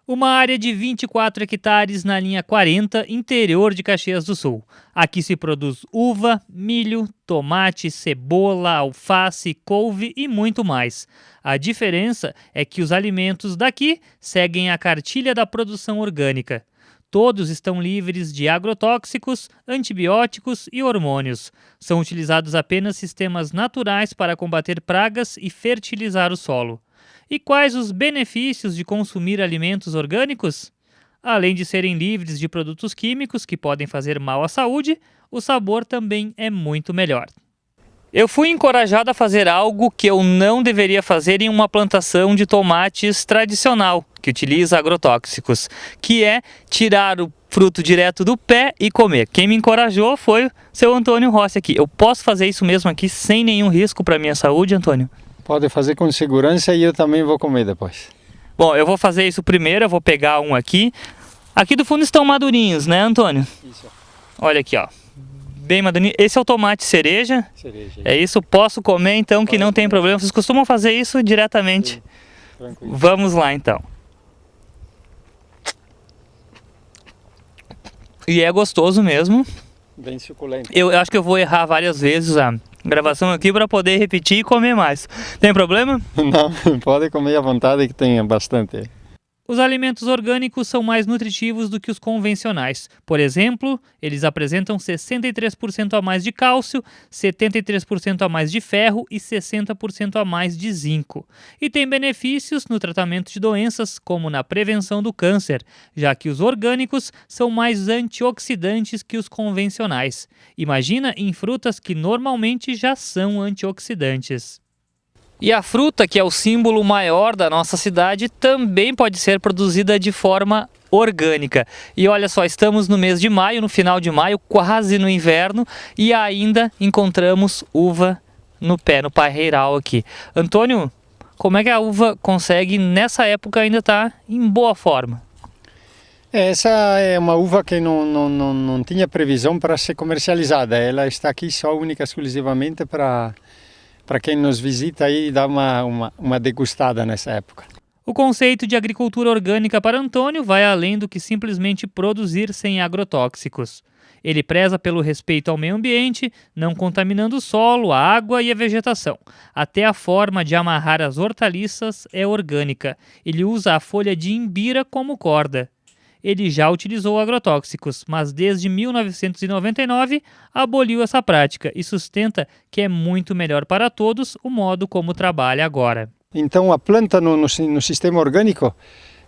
Uma área de 24 hectares na linha 40, interior de Caxias do Sul. Aqui se produz uva, milho, tomate, cebola, alface, couve e muito mais. A diferença é que os alimentos daqui seguem a cartilha da produção orgânica. Todos estão livres de agrotóxicos, antibióticos e hormônios. São utilizados apenas sistemas naturais para combater pragas e fertilizar o solo. E quais os benefícios de consumir alimentos orgânicos? Além de serem livres de produtos químicos que podem fazer mal à saúde, o sabor também é muito melhor. Eu fui encorajado a fazer algo que eu não deveria fazer em uma plantação de tomates tradicional, que utiliza agrotóxicos, que é tirar o fruto direto do pé e comer. Quem me encorajou foi o seu Antônio Rossi aqui. Eu posso fazer isso mesmo aqui sem nenhum risco para a minha saúde, Antônio? Pode fazer com segurança e eu também vou comer depois. Bom, eu vou fazer isso primeiro, eu vou pegar um aqui. Aqui do fundo estão madurinhos, né, Antônio? Isso. Olha aqui, ó. Bem madurinho. Esse é o tomate cereja? Cereja. É isso? Posso comer então, que não tem problema. Vocês costumam fazer isso diretamente? Sim, tranquilo. Vamos lá então. E é gostoso mesmo. Bem suculento. Eu acho que eu vou errar várias vezes a gravação aqui para poder repetir e comer mais. Tem problema? Não, pode comer à vontade que tem bastante. Os alimentos orgânicos são mais nutritivos do que os convencionais. Por exemplo, eles apresentam 63% a mais de cálcio, 73% a mais de ferro e 60% a mais de zinco. E tem benefícios no tratamento de doenças, como na prevenção do câncer, já que os orgânicos são mais antioxidantes que os convencionais. Imagina em frutas que normalmente já são antioxidantes. E a fruta, que é o símbolo maior da nossa cidade, também pode ser produzida de forma orgânica. E olha só, estamos no mês de maio, no final de maio, quase no inverno, e ainda encontramos uva no pé, no parreiral aqui. Antônio, como é que a uva consegue, nessa época, ainda estar em boa forma? Essa é uma uva que não tinha previsão para ser comercializada. Ela está aqui só única e exclusivamente para quem nos visita e dá uma degustada nessa época. O conceito de agricultura orgânica para Antônio vai além do que simplesmente produzir sem agrotóxicos. Ele preza pelo respeito ao meio ambiente, não contaminando o solo, a água e a vegetação. Até a forma de amarrar as hortaliças é orgânica. Ele usa a folha de imbira como corda. Ele já utilizou agrotóxicos, mas desde 1999 aboliu essa prática e sustenta que é muito melhor para todos o modo como trabalha agora. Então a planta no sistema orgânico,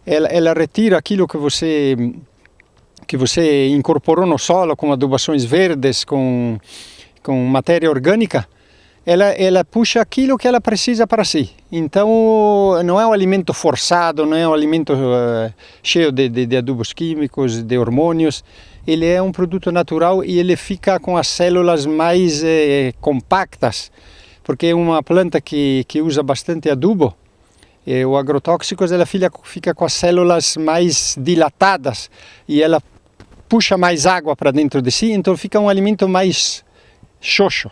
ela retira aquilo que você incorporou no solo com adubações verdes, com matéria orgânica. Ela puxa aquilo que ela precisa para si. Então não é um alimento forçado, não é um alimento cheio de adubos químicos, de hormônios. Ele é um produto natural e ele fica com as células mais compactas, porque é uma planta que usa bastante adubo. O agrotóxicos ela fica com as células mais dilatadas e ela puxa mais água para dentro de si, então fica um alimento mais xoxo.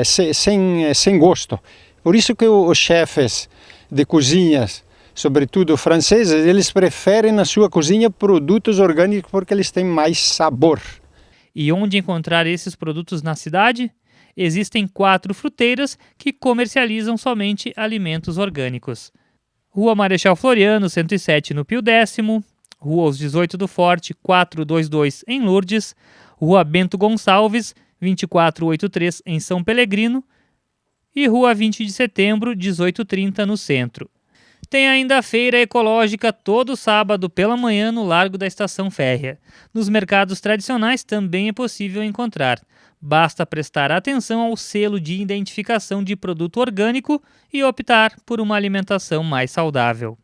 Sem gosto. Por isso que os chefes de cozinhas, sobretudo franceses, eles preferem na sua cozinha produtos orgânicos porque eles têm mais sabor. E onde encontrar esses produtos na cidade? Existem 4 fruteiras que comercializam somente alimentos orgânicos. Rua Marechal Floriano, 107 no Pio Décimo, Rua Os 18 do Forte, 422 em Lourdes, Rua Bento Gonçalves, 2483 em São Pelegrino e Rua 20 de Setembro, 1830 no centro. Tem ainda a feira ecológica todo sábado pela manhã no Largo da Estação Férrea. Nos mercados tradicionais também é possível encontrar. Basta prestar atenção ao selo de identificação de produto orgânico e optar por uma alimentação mais saudável.